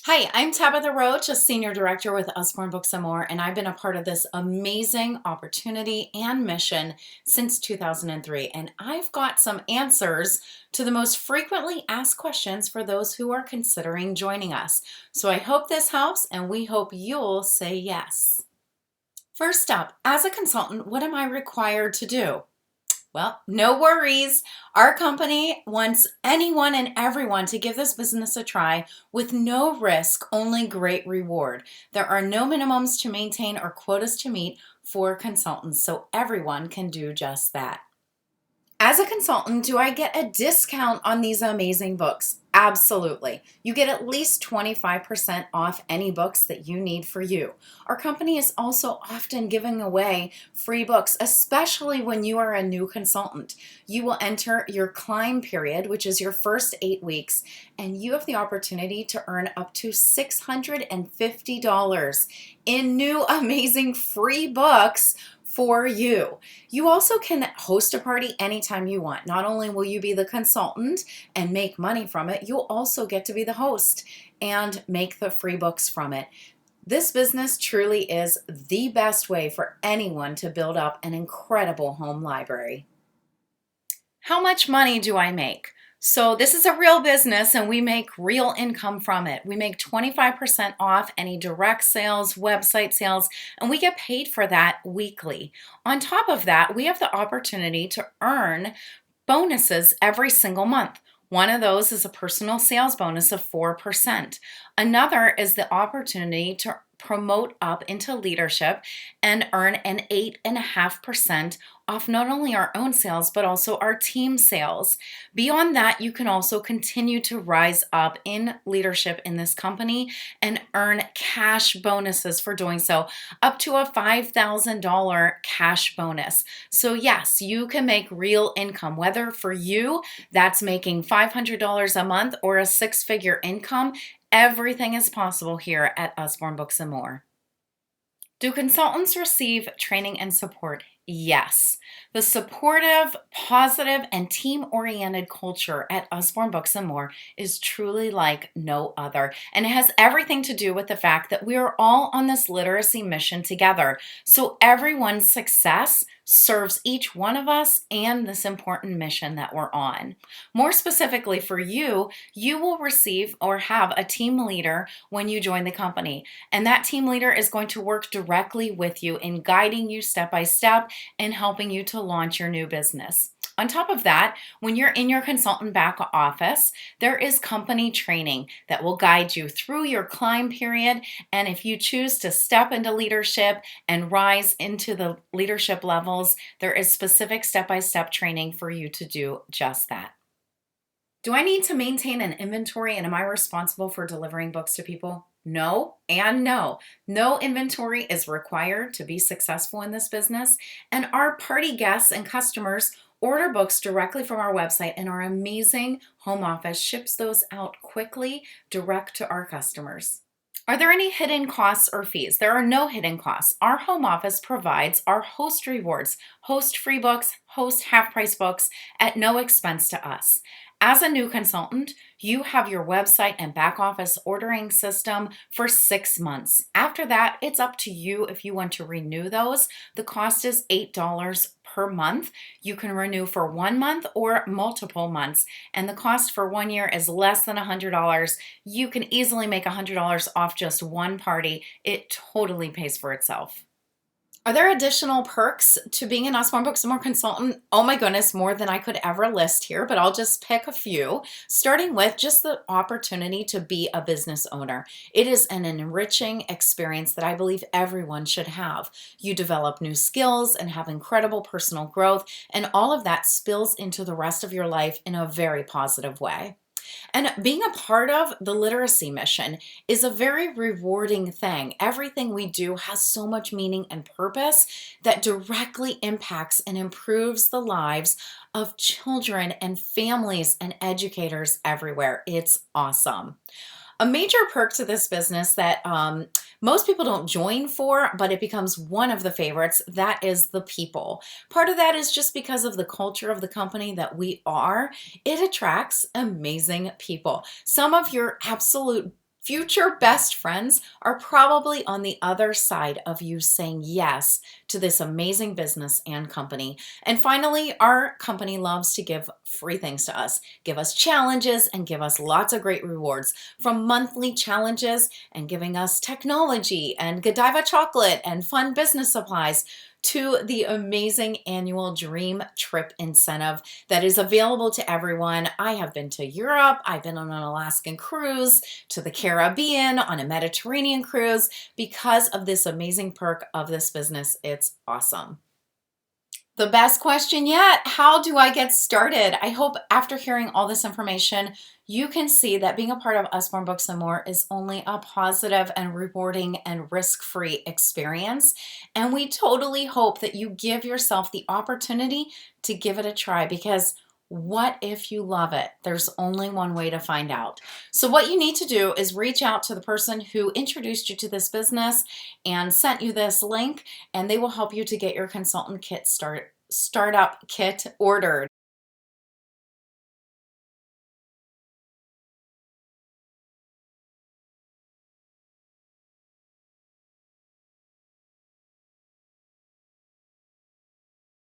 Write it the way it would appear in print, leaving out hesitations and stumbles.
Hi, I'm Tabitha Roach, a Senior Director with Usborne Books and More, and I've been a part of this amazing opportunity and mission since 2003. And I've got some answers to the most frequently asked questions for those who are considering joining us. So I hope this helps, and we hope you'll say yes. First up, as a consultant, what am I required to do? Well, no worries. Our company wants anyone and everyone to give this business a try with no risk, only great reward. There are no minimums to maintain or quotas to meet for consultants, so everyone can do just that. As a consultant, do I get a discount on these amazing books? Absolutely. You get at least 25% off any books that you need for you. Our company is also often giving away free books, especially when you are a new consultant. You will enter your climb period, which is your first 8 weeks, and you have the opportunity to earn up to $650 in new amazing free books for you. You also can host a party anytime you want. Not only will you be the consultant and make money from it, you'll also get to be the host and make the free books from it. This business truly is the best way for anyone to build up an incredible home library. How much money do I make? So this is a real business and we make real income from it. We make 25% off any direct sales, website sales, and we get paid for that weekly. On top of that, we have the opportunity to earn bonuses every single month. One of those is a personal sales bonus of 4%. Another is the opportunity to promote up into leadership and earn an 8.5% off not only our own sales, but also our team sales. Beyond that, you can also continue to rise up in leadership in this company and earn cash bonuses for doing so, up to a $5,000 cash bonus. So yes, you can make real income, whether for you, that's making $500 a month or a six-figure income. Everything is possible here at Usborne Books and More. Do consultants receive training and support? Yes. The supportive, positive, and team-oriented culture at Usborne Books and More is truly like no other. And it has everything to do with the fact that we are all on this literacy mission together. So everyone's success serves each one of us and this important mission that we're on. More specifically for you, you will receive or have a team leader when you join the company. And that team leader is going to work directly with you in guiding you step by step and helping you to launch your new business. On top of that, when you're in your consultant back office, there is company training that will guide you through your climb period. And if you choose to step into leadership and rise into the leadership levels, there is specific step-by-step training for you to do just that. Do I need to maintain an inventory and am I responsible for delivering books to people? No and no. No inventory is required to be successful in this business, and our party guests and customers order books directly from our website, and our amazing home office ships those out quickly direct to our customers. Are there any hidden costs or fees? There are no hidden costs. Our home office provides our host rewards, host free books, host half-price books at no expense to us. As a new consultant, you have your website and back office ordering system for 6 months. After that, it's up to you if you want to renew those. The cost is $8 per month. You can renew for 1 month or multiple months, and the cost for 1 year is less than $100. You can easily make $100 off just one party. It totally pays for itself. Are there additional perks to being an Usborne Books and More consultant? Oh my goodness, more than I could ever list here, but I'll just pick a few, starting with just the opportunity to be a business owner. It is an enriching experience that I believe everyone should have. You develop new skills and have incredible personal growth, and all of that spills into the rest of your life in a very positive way. And being a part of the literacy mission is a very rewarding thing. Everything we do has so much meaning and purpose that directly impacts and improves the lives of children and families and educators everywhere. It's awesome. A major perk to this business that most people don't join for, but it becomes one of the favorites, that is the people. Part of that is just because of the culture of the company that we are. It attracts amazing people. Some of your absolute Future best friends are probably on the other side of you saying yes to this amazing business and company. And finally, our company loves to give free things to us, give us challenges, and give us lots of great rewards, from monthly challenges and giving us technology and Godiva chocolate and fun business supplies, to the amazing annual dream trip incentive that is available to everyone. I have been to Europe, I've been on an Alaskan cruise, to the Caribbean, on a Mediterranean cruise, because of this amazing perk of this business. It's awesome. The best question yet, how do I get started? I hope after hearing all this information, you can see that being a part of Usborne Books and More is only a positive and rewarding and risk-free experience. And we totally hope that you give yourself the opportunity to give it a try, because what if you love it? There's only one way to find out. So what you need to do is reach out to the person who introduced you to this business and sent you this link, and they will help you to get your consultant kit startup kit ordered.